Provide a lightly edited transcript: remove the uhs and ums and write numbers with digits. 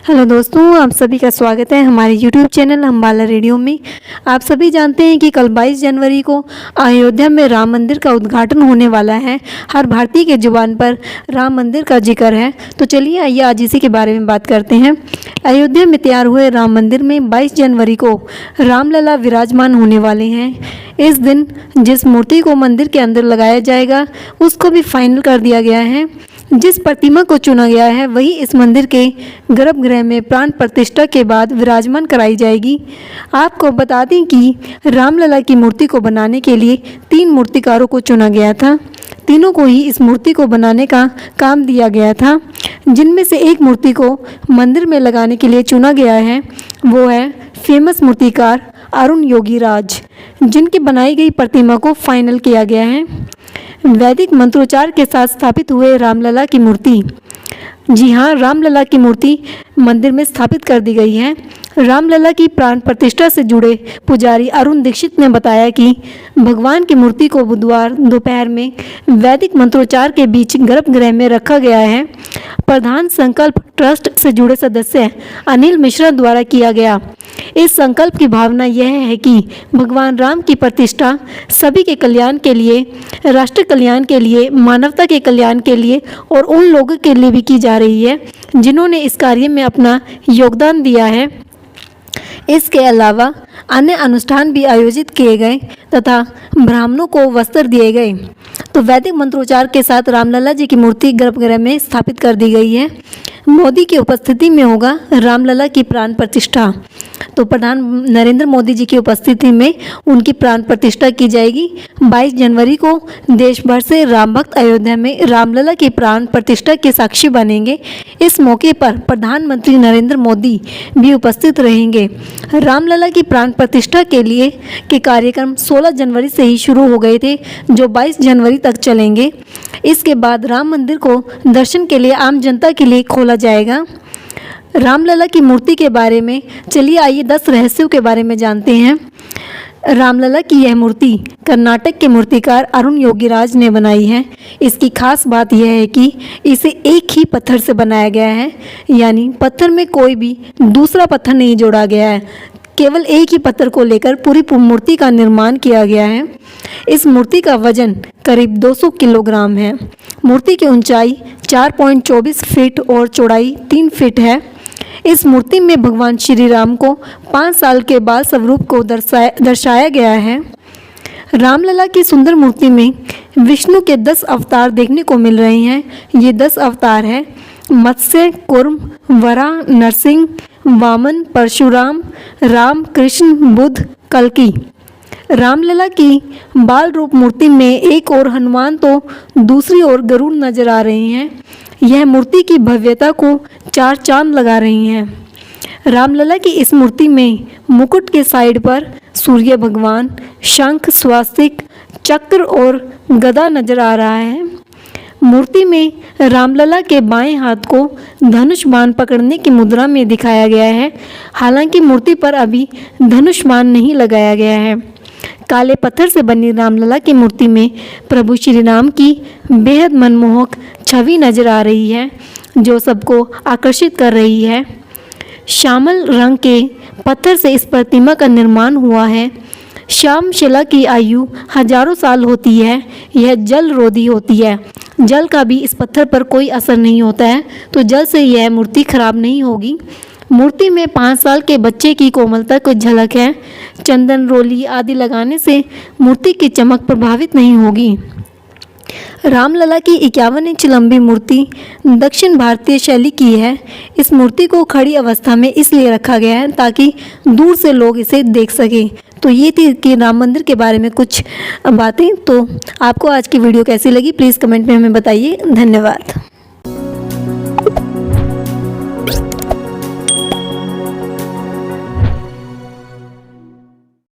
Hello दोस्तों, आप सभी का स्वागत है हमारे YouTube चैनल अम्बाला रेडियो में। आप सभी जानते हैं कि कल 22 जनवरी को अयोध्या में राम मंदिर का उद्घाटन होने वाला है। हर भारतीय के जुबान पर राम मंदिर का जिक्र है, तो चलिए आइए आज इसी के बारे में बात करते हैं। अयोध्या में तैयार हुए राम मंदिर में 22 जनवरी को रामलला विराजमान होने वाले हैं। इस दिन जिस मूर्ति को मंदिर के अंदर लगाया जाएगा उसको भी फाइनल कर दिया गया है। जिस प्रतिमा को चुना गया है वही इस मंदिर के गर्भगृह में प्राण प्रतिष्ठा के बाद विराजमान कराई जाएगी। आपको बता दें कि रामलला की मूर्ति को बनाने के लिए 3 मूर्तिकारों को चुना गया था। तीनों को ही इस मूर्ति को बनाने का काम दिया गया था, जिनमें से एक मूर्ति को मंदिर में लगाने के लिए चुना गया है। वो है फेमस मूर्तिकार अरुण योगीराज, जिनकी बनाई गई प्रतिमा को फाइनल किया गया है। वैदिक मंत्रोच्चार के साथ स्थापित हुए रामलला की मूर्ति, जी हाँ, रामलला की मूर्ति मंदिर में स्थापित कर दी गई है। रामलला की प्राण प्रतिष्ठा से जुड़े पुजारी अरुण दीक्षित ने बताया कि भगवान की मूर्ति को बुधवार दोपहर में वैदिक मंत्रोच्चार के बीच गर्भगृह में रखा गया है। प्रधान संकल्प ट्रस्ट से जुड़े सदस्य अनिल मिश्रा द्वारा किया गया। इस संकल्प की भावना यह है कि भगवान राम की प्रतिष्ठा सभी के कल्याण के लिए, राष्ट्र कल्याण के लिए, मानवता के कल्याण के लिए और उन लोगों के लिए भी की जा रही है जिन्होंने इस कार्य में अपना योगदान दिया है। इसके अलावा अन्य अनुष्ठान भी आयोजित किए गए तथा ब्राह्मणों को वस्त्र दिए गए। तो वैदिक मंत्रोच्चार के साथ रामलला जी की मूर्ति गर्भगृह में स्थापित कर दी गई है। मोदी की उपस्थिति में होगा रामलला की प्राण प्रतिष्ठा। तो प्रधान नरेंद्र मोदी जी की उपस्थिति में उनकी प्राण प्रतिष्ठा की जाएगी। 22 जनवरी को देश भर से राम भक्त अयोध्या में रामलला की प्राण प्रतिष्ठा के साक्षी बनेंगे। इस मौके पर प्रधानमंत्री नरेंद्र मोदी भी उपस्थित रहेंगे। रामलला की प्राण प्रतिष्ठा के कार्यक्रम 16 जनवरी से ही शुरू हो गए थे, जो 22 जनवरी तक चलेंगे। इसके बाद राम मंदिर को दर्शन के लिए आम जनता के लिए खोला जाएगा। रामलला की मूर्ति के बारे में चलिए आइए 10 रहस्यों के बारे में जानते हैं। रामलला की यह मूर्ति कर्नाटक के मूर्तिकार अरुण योगीराज ने बनाई है। इसकी खास बात यह है कि इसे एक ही पत्थर से बनाया गया है, यानी पत्थर में कोई भी दूसरा पत्थर नहीं जोड़ा गया है। केवल एक ही पत्थर को लेकर पूरी मूर्ति का निर्माण किया गया है। इस मूर्ति का वजन करीब 200 किलोग्राम है। मूर्ति की ऊंचाई 4.24 फीट और चौड़ाई 3 फीट है। इस मूर्ति में भगवान श्री राम को 5 साल के बाद स्वरूप को दर्शाया गया है। रामलला की सुंदर मूर्ति में विष्णु के 10 अवतार देखने को मिल रहे हैं। ये 10 अवतार है मत्स्य, कूर्म, वराह, नरसिंह, वामन, परशुराम, राम, कृष्ण, बुद्ध, कल्कि। रामलला की बाल रूप मूर्ति में एक और हनुमान तो दूसरी ओर गरुड़ नजर आ रहे हैं। यह मूर्ति की भव्यता को 4 चांद लगा रही हैं। रामलला की इस मूर्ति में मुकुट के साइड पर सूर्य भगवान, शंख, स्वास्तिक, चक्र और गदा नजर आ रहा है। मूर्ति में रामलला के बाएं हाथ को धनुष बाण पकड़ने की मुद्रा में दिखाया गया है। हालांकि मूर्ति पर अभी धनुष बाण नहीं लगाया गया है। काले पत्थर से बनी रामलला की मूर्ति में प्रभु श्री राम की बेहद मनमोहक छवि नजर आ रही है, जो सबको आकर्षित कर रही है। श्यामल रंग के पत्थर से इस प्रतिमा का निर्माण हुआ है। श्याम शिला की आयु हजारों साल होती है। यह जल रोधी होती है। जल का भी इस पत्थर पर कोई असर नहीं होता है, तो जल से यह मूर्ति खराब नहीं होगी। मूर्ति में 5 साल के बच्चे की कोमलता को झलक है। चंदन, रोली आदि लगाने से मूर्ति की चमक प्रभावित नहीं होगी। रामलला की 51 इंच लंबी मूर्ति दक्षिण भारतीय शैली की है। इस मूर्ति को खड़ी अवस्था में इसलिए रखा गया है ताकि दूर से लोग इसे देख सकें। तो ये थी कि राम मंदिर के बारे में कुछ बातें। तो आपको आज की वीडियो कैसी लगी प्लीज़ कमेंट में हमें बताइए। धन्यवाद।